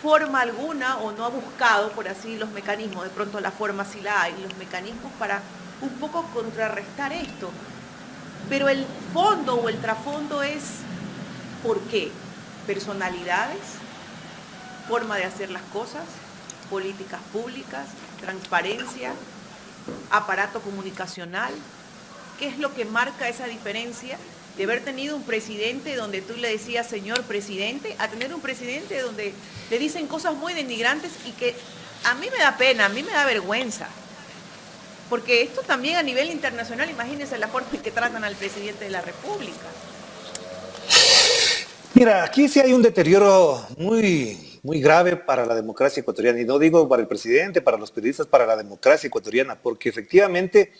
forma alguna o no ha buscado, por así, los mecanismos, de pronto la forma sí la hay, los mecanismos para un poco contrarrestar esto. Pero el fondo o el trasfondo es ¿por qué? Personalidades, forma de hacer las cosas, políticas públicas, transparencia, aparato comunicacional. ¿Qué es lo que marca esa diferencia de haber tenido un presidente donde tú le decías señor presidente, a tener un presidente donde le dicen cosas muy denigrantes y que a mí me da pena, a mí me da vergüenza? Porque esto también a nivel internacional, imagínense la forma en que tratan al presidente de la República. Mira, aquí sí hay un deterioro muy muy grave para la democracia ecuatoriana. Y no digo para el presidente, para los periodistas, para la democracia ecuatoriana, porque efectivamente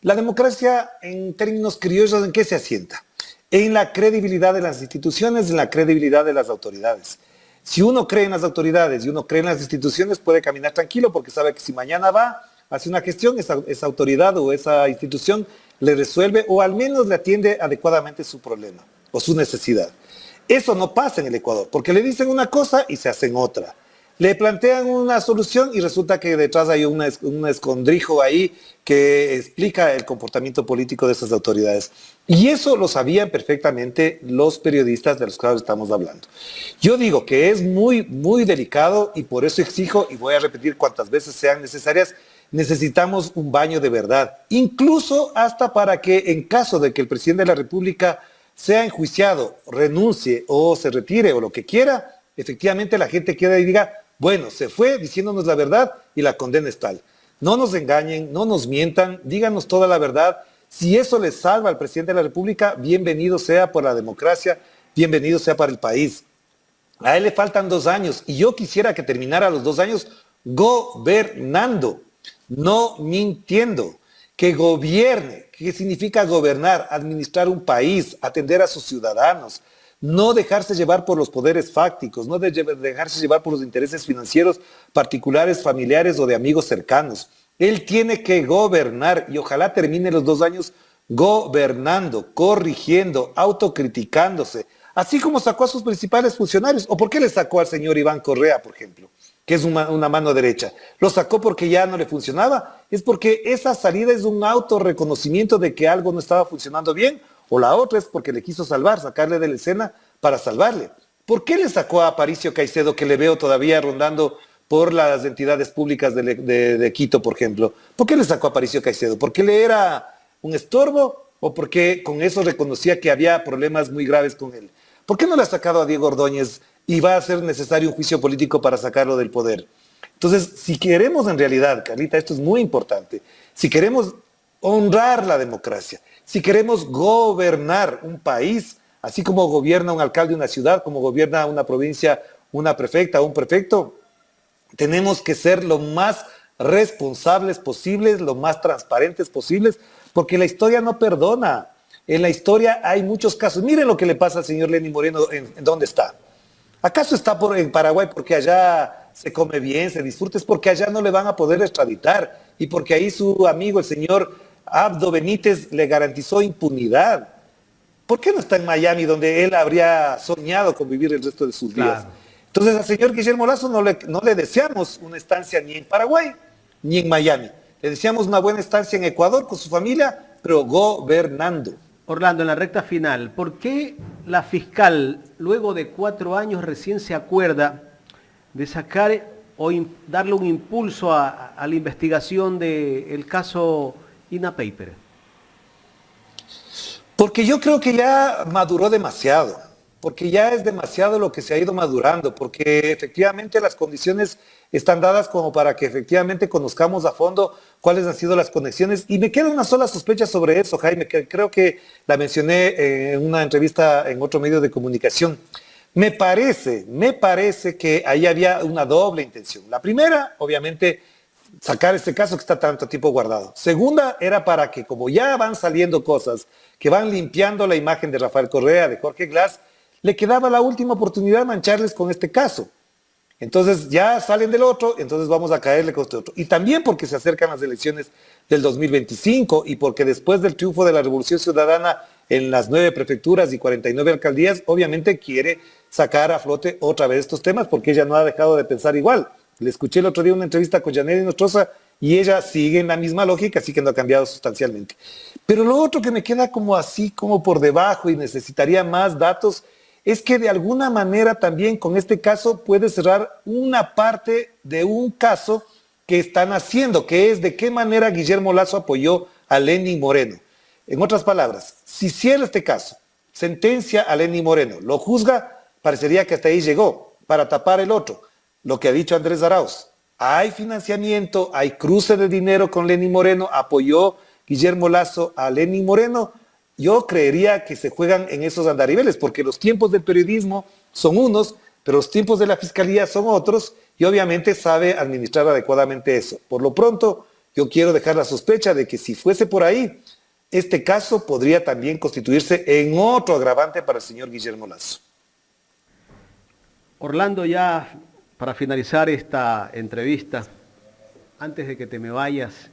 la democracia en términos criollos, ¿en qué se asienta? En la credibilidad de las instituciones, en la credibilidad de las autoridades. Si uno cree en las autoridades y uno cree en las instituciones, puede caminar tranquilo porque sabe que si mañana va, hace una gestión, esa autoridad o esa institución le resuelve o al menos le atiende adecuadamente su problema o su necesidad. Eso no pasa en el Ecuador, porque le dicen una cosa y se hacen otra. Le plantean una solución y resulta que detrás hay un escondrijo ahí que explica el comportamiento político de esas autoridades. Y eso lo sabían perfectamente los periodistas de los cuales estamos hablando. Yo digo que es muy, muy delicado y por eso exijo, y voy a repetir cuantas veces sean necesarias, necesitamos un baño de verdad. Incluso hasta para que en caso de que el presidente de la República sea enjuiciado, renuncie o se retire o lo que quiera, efectivamente la gente queda y diga, bueno, se fue diciéndonos la verdad y la condena es tal. No nos engañen, no nos mientan, díganos toda la verdad. Si eso les salva al presidente de la República, bienvenido sea por la democracia, bienvenido sea para el país. A él le faltan 2 años y yo quisiera que terminara los 2 años gobernando, no mintiendo. Que gobierne. ¿Qué significa gobernar? Administrar un país, atender a sus ciudadanos, no dejarse llevar por los poderes fácticos, no dejarse llevar por los intereses financieros particulares, familiares o de amigos cercanos. Él tiene que gobernar y ojalá termine los 2 años gobernando, corrigiendo, autocriticándose, así como sacó a sus principales funcionarios. ¿O por qué le sacó al señor Iván Correa, por ejemplo? Que es una mano derecha. Lo sacó porque ya no le funcionaba. Es porque esa salida es un autorreconocimiento de que algo no estaba funcionando bien, o la otra es porque le quiso salvar, sacarle de la escena para salvarle. ¿Por qué le sacó a Aparicio Caicedo, que le veo todavía rondando por las entidades públicas de Quito, por ejemplo? ¿Por qué le sacó a Aparicio Caicedo? ¿Porque le era un estorbo o porque con eso reconocía que había problemas muy graves con él? ¿Por qué no le ha sacado a Diego Ordóñez y va a ser necesario un juicio político para sacarlo del poder? Entonces, si queremos en realidad, Carlita, esto es muy importante, si queremos honrar la democracia, si queremos gobernar un país, así como gobierna un alcalde de una ciudad, como gobierna una provincia, una prefecta o un prefecto, tenemos que ser lo más responsables posibles, lo más transparentes posibles, porque la historia no perdona. En la historia hay muchos casos. Miren lo que le pasa al señor Lenín Moreno en dónde está. ¿Acaso está en Paraguay porque allá se come bien, se disfruta? Es porque allá no le van a poder extraditar y porque ahí su amigo, el señor Abdo Benítez, le garantizó impunidad. ¿Por qué no está en Miami, donde él habría soñado con vivir el resto de sus días? Entonces al señor Guillermo Lasso no le deseamos una estancia ni en Paraguay ni en Miami. Le deseamos una buena estancia en Ecuador con su familia, pero gobernando. Orlando, en la recta final, ¿por qué la fiscal, luego de 4 años, recién se acuerda de sacar o darle un impulso a la investigación del caso INA Paper? Porque yo creo que ya maduró demasiado, porque ya es demasiado lo que se ha ido madurando, porque efectivamente las condiciones están dadas como para que efectivamente conozcamos a fondo cuáles han sido las conexiones. Y me queda una sola sospecha sobre eso, Jaime, que creo que la mencioné en una entrevista en otro medio de comunicación. Me parece que ahí había una doble intención. La primera, obviamente, sacar este caso que está tanto tiempo guardado. Segunda, era para que como ya van saliendo cosas que van limpiando la imagen de Rafael Correa, de Jorge Glass, le quedaba la última oportunidad de mancharles con este caso. Entonces ya salen del otro, entonces vamos a caerle con este otro. Y también porque se acercan las elecciones del 2025 y porque después del triunfo de la Revolución Ciudadana en las 9 prefecturas y 49 alcaldías, obviamente quiere sacar a flote otra vez estos temas porque ella no ha dejado de pensar igual. Le escuché el otro día una entrevista con Yaneli Nostroza y ella sigue en la misma lógica, así que no ha cambiado sustancialmente. Pero lo otro que me queda como así, como por debajo y necesitaría más datos, es que de alguna manera también con este caso puede cerrar una parte de un caso que están haciendo, que es de qué manera Guillermo Lasso apoyó a Lenín Moreno. En otras palabras, si cierra este caso, sentencia a Lenín Moreno, lo juzga, parecería que hasta ahí llegó, para tapar el otro. Lo que ha dicho Andrés Arauz, hay financiamiento, hay cruce de dinero con Lenín Moreno, apoyó Guillermo Lasso a Lenín Moreno. Yo creería que se juegan en esos andariveles, porque los tiempos del periodismo son unos, pero los tiempos de la Fiscalía son otros y obviamente sabe administrar adecuadamente eso. Por lo pronto, yo quiero dejar la sospecha de que si fuese por ahí, este caso podría también constituirse en otro agravante para el señor Guillermo Lasso. Orlando, ya para finalizar esta entrevista, antes de que te me vayas,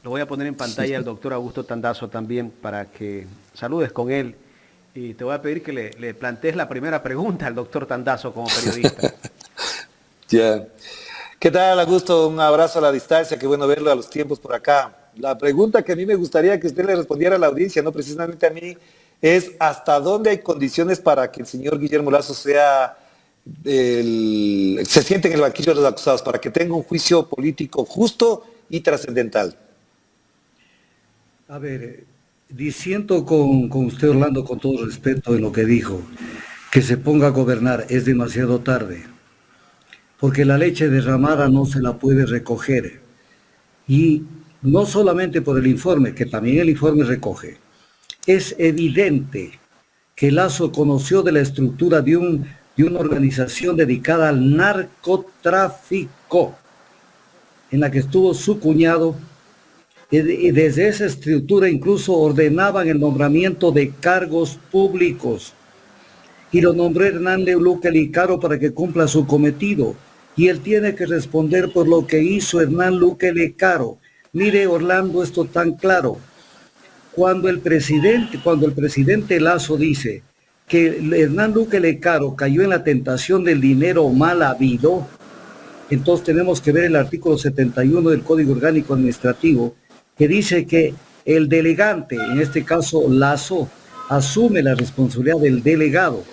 lo voy a poner en pantalla al doctor Augusto Tandazo también para que saludes con él y te voy a pedir que le plantees la primera pregunta al doctor Tandazo como periodista. Ya. ¿Qué tal, Augusto? Un abrazo a la distancia, qué bueno verlo a los tiempos por acá. La pregunta que a mí me gustaría que usted le respondiera a la audiencia, no precisamente a mí, es ¿hasta dónde hay condiciones para que el señor Guillermo Lasso se siente en el banquillo de los acusados, para que tenga un juicio político justo y trascendental? A ver, diciendo con usted, Orlando, con todo respeto en lo que dijo, que se ponga a gobernar es demasiado tarde, porque la leche derramada no se la puede recoger. Y no solamente por el informe, que también el informe recoge, es evidente que Lasso conoció de la estructura de una organización dedicada al narcotráfico, en la que estuvo su cuñado, y desde esa estructura incluso ordenaban el nombramiento de cargos públicos. Y lo nombró Hernán Luque Licaro para que cumpla su cometido. Y él tiene que responder por lo que hizo Hernán Luque Licaro. Mire, Orlando, esto tan claro. Cuando el presidente Lasso dice que Hernán Luque Licaro cayó en la tentación del dinero mal habido, entonces tenemos que ver el artículo 71 del Código Orgánico Administrativo, que dice que el delegante, en este caso Lasso, asume la responsabilidad del delegado,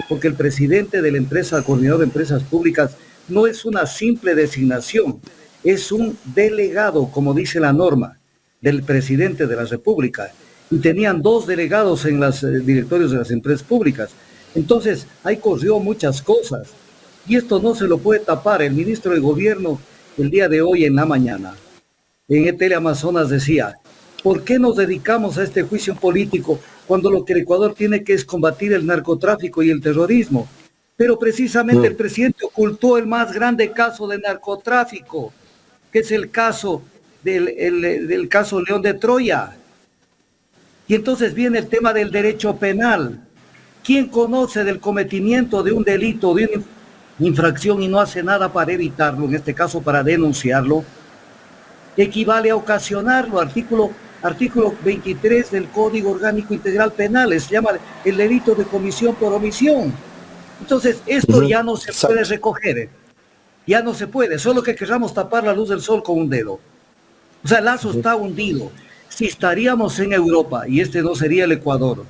porque el presidente de la empresa, coordinador de empresas públicas, no es una simple designación, es un delegado, como dice la norma, del presidente de la República. Y tenían 2 delegados en los directorios de las empresas públicas. Entonces, ahí corrió muchas cosas. Y esto no se lo puede tapar. El ministro de Gobierno, el día de hoy en la mañana, en Teleamazonas decía, ¿por qué nos dedicamos a este juicio político cuando lo que el Ecuador tiene que es combatir el narcotráfico y el terrorismo? Pero precisamente el presidente ocultó el más grande caso de narcotráfico, que es el caso del caso León de Troya. Y entonces viene el tema del derecho penal. ¿Quién conoce del cometimiento de un delito, de una infracción y no hace nada para evitarlo, en este caso para denunciarlo? Equivale a ocasionarlo, artículo 23 del Código Orgánico Integral Penal, se llama el delito de comisión por omisión. Entonces, esto ya no se puede recoger, ya no se puede, solo que queramos tapar la luz del sol con un dedo. O sea, Lasso está hundido. Si estaríamos en Europa, y este no sería el Ecuador,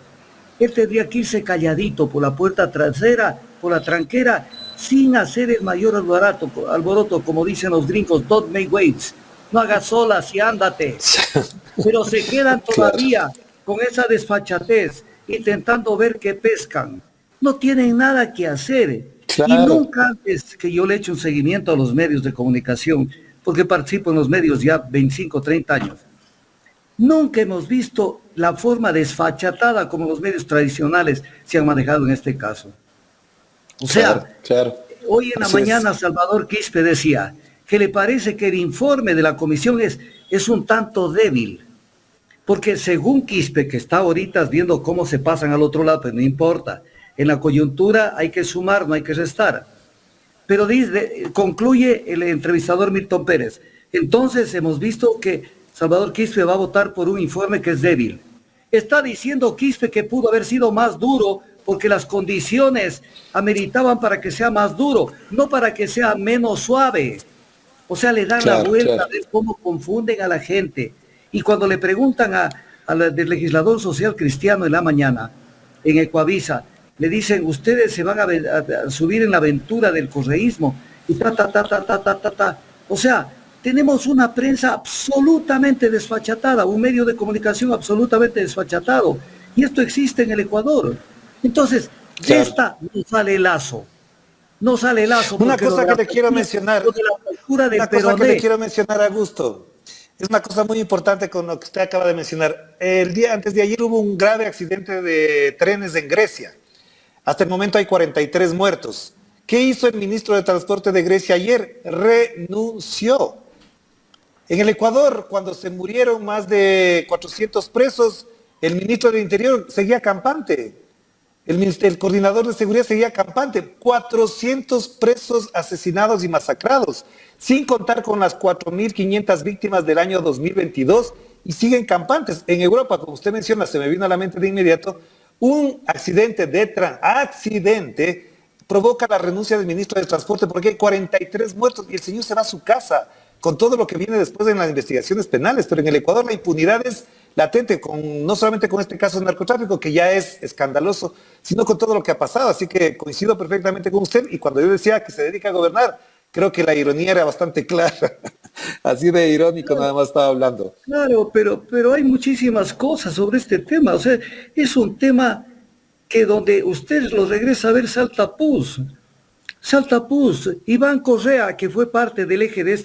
él tendría que irse calladito por la puerta trasera, por la tranquera, sin hacer el mayor alboroto, como dicen los gringos, don't make waves. No hagas olas y ándate. Pero se quedan todavía con esa desfachatez, intentando ver qué pescan. No tienen nada que hacer. Claro. Y nunca antes que yo le eche un seguimiento a los medios de comunicación, porque participo en los medios ya 25, 30 años, nunca hemos visto la forma desfachatada como los medios tradicionales se han manejado en este caso. O sea, hoy en la mañana Salvador Quispe decía que le parece que el informe de la comisión es un tanto débil, porque según Quispe, que está ahorita viendo cómo se pasan al otro lado, pues no importa, en la coyuntura hay que sumar, no hay que restar. Pero concluye el entrevistador Milton Pérez, entonces hemos visto que Salvador Quispe va a votar por un informe que es débil. Está diciendo Quispe que pudo haber sido más duro porque las condiciones ameritaban para que sea más duro, no para que sea menos suave. O sea, le dan la vuelta de cómo confunden a la gente. Y cuando le preguntan del legislador social cristiano en la mañana, en Ecuavisa, le dicen, ustedes se van a subir en la aventura del correísmo, y O sea, tenemos una prensa absolutamente desfachatada, un medio de comunicación absolutamente desfachatado. Y esto existe en el Ecuador. Entonces, de esta no sale Lasso. No sale Lasso. Una cosa que le quiero mencionar. Una cosa que le quiero mencionar, Augusto. Es una cosa muy importante con lo que usted acaba de mencionar. El día antes de ayer hubo un grave accidente de trenes en Grecia. Hasta el momento hay 43 muertos. ¿Qué hizo el ministro de Transporte de Grecia ayer? Renunció. En el Ecuador, cuando se murieron más de 400 presos, el ministro del Interior seguía campante. El coordinador de seguridad seguía campante. 400 presos asesinados y masacrados, sin contar con las 4.500 víctimas del año 2022, y siguen campantes. En Europa, como usted menciona, se me vino a la mente de inmediato, un accidente provoca la renuncia del ministro de Transporte porque hay 43 muertos y el señor se va a su casa con todo lo que viene después en las investigaciones penales. Pero en el Ecuador la impunidad es latente, no solamente con este caso de narcotráfico, que ya es escandaloso, sino con todo lo que ha pasado. Así que coincido perfectamente con usted, y cuando yo decía que se dedica a gobernar, creo que la ironía era bastante clara. Así de irónico nada más estaba hablando. Claro, pero hay muchísimas cosas sobre este tema. O sea, es un tema que donde usted lo regresa a ver saltapus. Iván Correa, que fue parte del eje de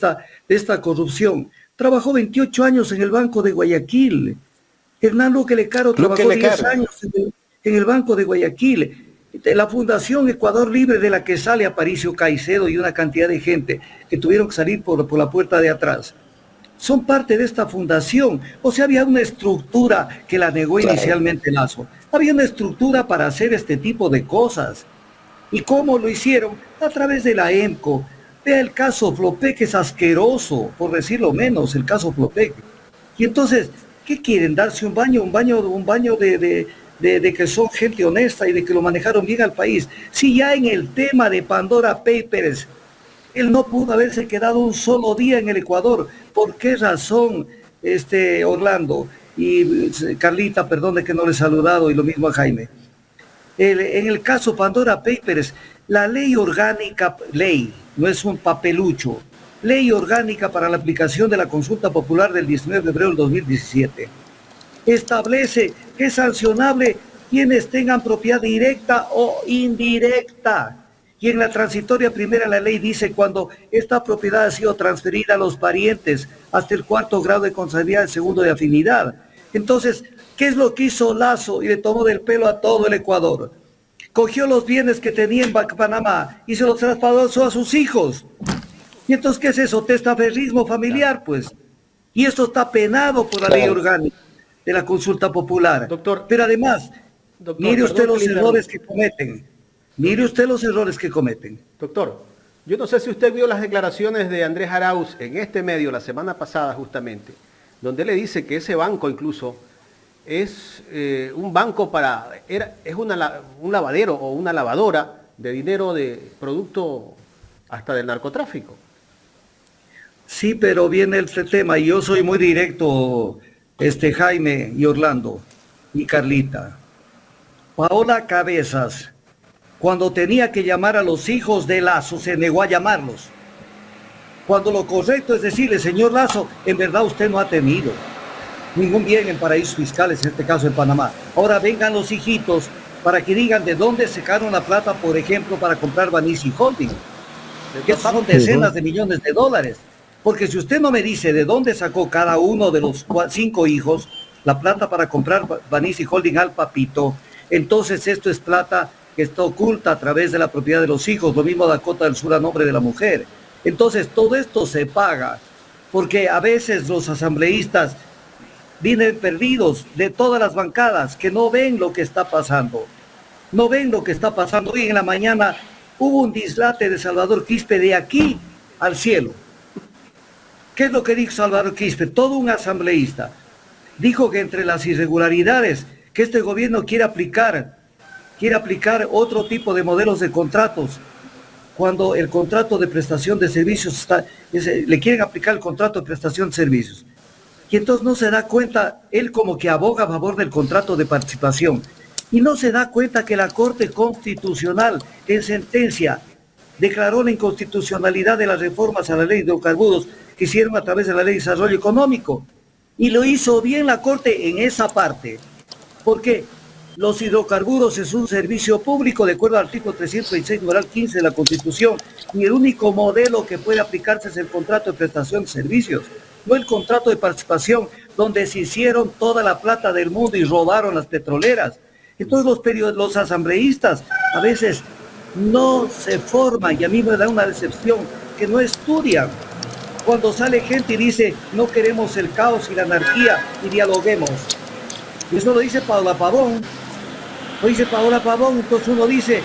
esta corrupción, trabajó 28 años en el Banco de Guayaquil. Hernán Luque Lecaro trabajó 10 años en el Banco de Guayaquil. La Fundación Ecuador Libre, de la que sale Aparicio Caicedo y una cantidad de gente que tuvieron que salir por la puerta de atrás, son parte de esta fundación. O sea, había una estructura que la negó inicialmente Lazo. Había una estructura para hacer este tipo de cosas. ¿Y cómo lo hicieron? A través de la EMCO. Vea el caso Flopec, es asqueroso, por decirlo menos, el caso Flopec. Y entonces, ¿qué quieren? ¿Darse un baño de que son gente honesta y de que lo manejaron bien al país? Si ya en el tema de Pandora Papers, él no pudo haberse quedado un solo día en el Ecuador. ¿Por qué razón, Orlando? Y Carlita, perdón de que no le he saludado, y lo mismo a Jaime. En el caso Pandora Papers, la ley orgánica, no es un papelucho, ley orgánica para la aplicación de la consulta popular del 19 de febrero del 2017, establece que es sancionable quienes tengan propiedad directa o indirecta. Y en la transitoria primera la ley dice cuando esta propiedad ha sido transferida a los parientes hasta el 4º grado de consanguinidad, el 2º de afinidad. Entonces, ¿qué es lo que hizo Lazo? Y le tomó del pelo a todo el Ecuador. Cogió los bienes que tenía en Panamá y se los trasladó a sus hijos. ¿Y entonces qué es eso? Testaferrismo familiar, pues. Y esto está penado por la ley orgánica de la consulta popular. Doctor, pero además, mire usted los errores que cometen. Mire usted los errores que cometen. Doctor, yo no sé si usted vio las declaraciones de Andrés Arauz en este medio la semana pasada justamente, donde le dice que ese banco incluso es un banco es un lavadero o una lavadora de dinero de producto hasta del narcotráfico. Sí, pero viene el tema, y yo soy muy directo, Jaime y Orlando y Carlita. Paola Cabezas, cuando tenía que llamar a los hijos de Lazo, se negó a llamarlos. Cuando lo correcto es decirle, señor Lazo, en verdad usted no ha tenido ningún bien en paraísos fiscales, en este caso en Panamá. Ahora vengan los hijitos para que digan de dónde sacaron la plata, por ejemplo, para comprar Banisi Holding, que son decenas de millones de dólares. Porque si usted no me dice de dónde sacó cada uno de los 5 hijos la plata para comprar Banisi Holding al papito, entonces esto es plata que está oculta a través de la propiedad de los hijos, lo mismo Dakota del Sur a nombre de la mujer. Entonces todo esto se paga, porque a veces los asambleístas vienen perdidos de todas las bancadas, que no ven lo que está pasando. No ven lo que está pasando. Hoy en la mañana hubo un dislate de Salvador Quispe de aquí al cielo. ¿Qué es lo que dijo Salvador Quispe? Todo un asambleísta. Dijo que entre las irregularidades que este gobierno quiere aplicar otro tipo de modelos de contratos. Cuando el contrato de prestación de servicios le quieren aplicar el contrato de prestación de servicios. Y entonces no se da cuenta, él como que aboga a favor del contrato de participación. Y no se da cuenta que la Corte Constitucional en sentencia declaró la inconstitucionalidad de las reformas a la ley de hidrocarburos que hicieron a través de la ley de desarrollo económico. Y lo hizo bien la Corte en esa parte. Porque los hidrocarburos es un servicio público de acuerdo al artículo 326, numeral 15 de la Constitución. Y el único modelo que puede aplicarse es el contrato de prestación de servicios. No el contrato de participación, donde se hicieron toda la plata del mundo y robaron las petroleras. Entonces los asambleístas a veces no se forman y a mí me da una decepción que no estudian. Cuando sale gente y dice, no queremos el caos y la anarquía y dialoguemos. Y eso lo dice Paola Pavón. Lo dice Paola Pavón, entonces uno dice,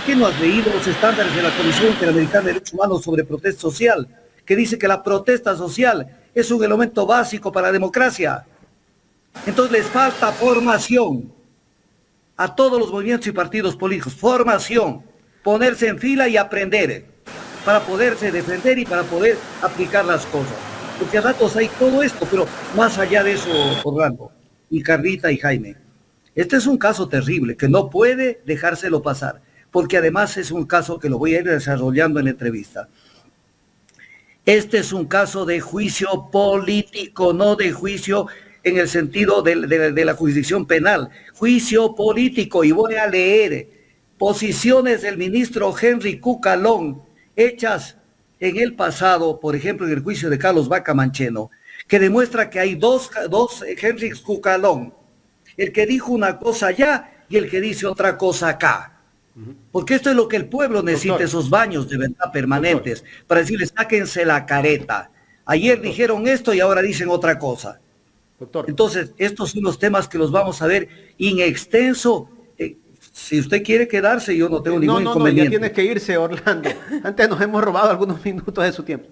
¿qué no has leído los estándares de la Comisión Interamericana de Derechos Humanos sobre protesta social? Que dice que la protesta social es un elemento básico para la democracia. Entonces les falta formación a todos los movimientos y partidos políticos, formación, ponerse en fila y aprender para poderse defender y para poder aplicar las cosas. Porque a ratos hay todo esto, pero más allá de eso, Orlando, y Carlita y Jaime, este es un caso terrible que no puede dejárselo pasar, porque además es un caso que lo voy a ir desarrollando en la entrevista. Este es un caso de juicio político, no de juicio en el sentido de la jurisdicción penal. Juicio político, y voy a leer posiciones del ministro Henry Cucalón, hechas en el pasado, por ejemplo, en el juicio de Carlos Vaca Mancheno, que demuestra que hay dos Henry Cucalón, el que dijo una cosa allá y el que dice otra cosa acá. Porque esto es lo que el pueblo necesita, doctor, esos baños de verdad permanentes, doctor, para decirles, sáquense la careta. Ayer doctor, dijeron esto y ahora dicen otra cosa. Doctor. Entonces, estos son los temas que los vamos a ver in extenso. Si usted quiere quedarse, yo no tengo ningún inconveniente. No, ya tiene que irse, Orlando. Antes nos hemos robado algunos minutos de su tiempo.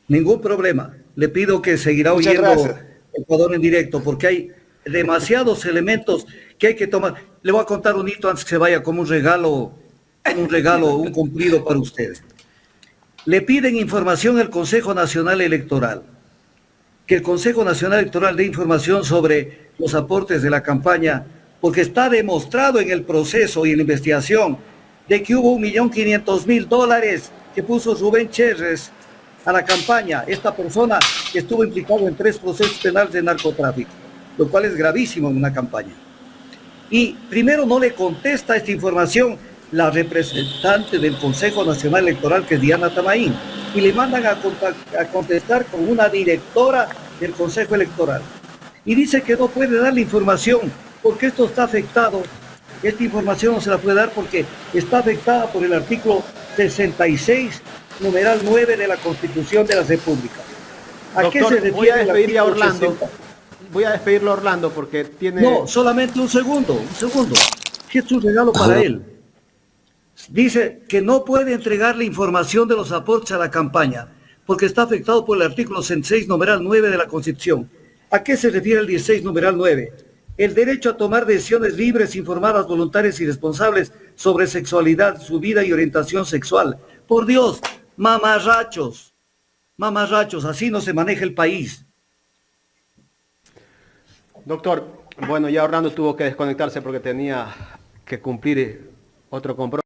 Ningún problema. Le pido que seguirá oyendo Ecuador en directo, porque hay demasiados elementos que hay que tomar. Le voy a contar un hito antes que se vaya, como un regalo, un cumplido para ustedes. Le piden información al Consejo Nacional Electoral, que el Consejo Nacional Electoral dé información sobre los aportes de la campaña, porque está demostrado en el proceso y en la investigación de que hubo $1.500.000 que puso Rubén Cherres a la campaña, esta persona que estuvo implicado en 3 procesos penales de narcotráfico, lo cual es gravísimo en una campaña. Y primero no le contesta esta información la representante del Consejo Nacional Electoral, que es Diana Tamaín, y le mandan a contestar con una directora del Consejo Electoral. Y dice que no puede dar la información porque esto está afectado. Esta información no se la puede dar porque está afectada por el artículo 66, numeral 9 de la Constitución de la República. ¿A doctor, qué se refiere? Voy a despedir a Orlando. 60? Voy a despedirlo a Orlando porque tiene... No, solamente un segundo. Que es un regalo para él. Dice que no puede entregar la información de los aportes a la campaña porque está afectado por el artículo 66, numeral 9 de la Constitución. ¿A qué se refiere el 16, numeral 9? El derecho a tomar decisiones libres, informadas, voluntarias y responsables sobre sexualidad, su vida y orientación sexual. Por Dios, mamarrachos, así no se maneja el país. Doctor, bueno, ya Orlando tuvo que desconectarse porque tenía que cumplir otro compromiso.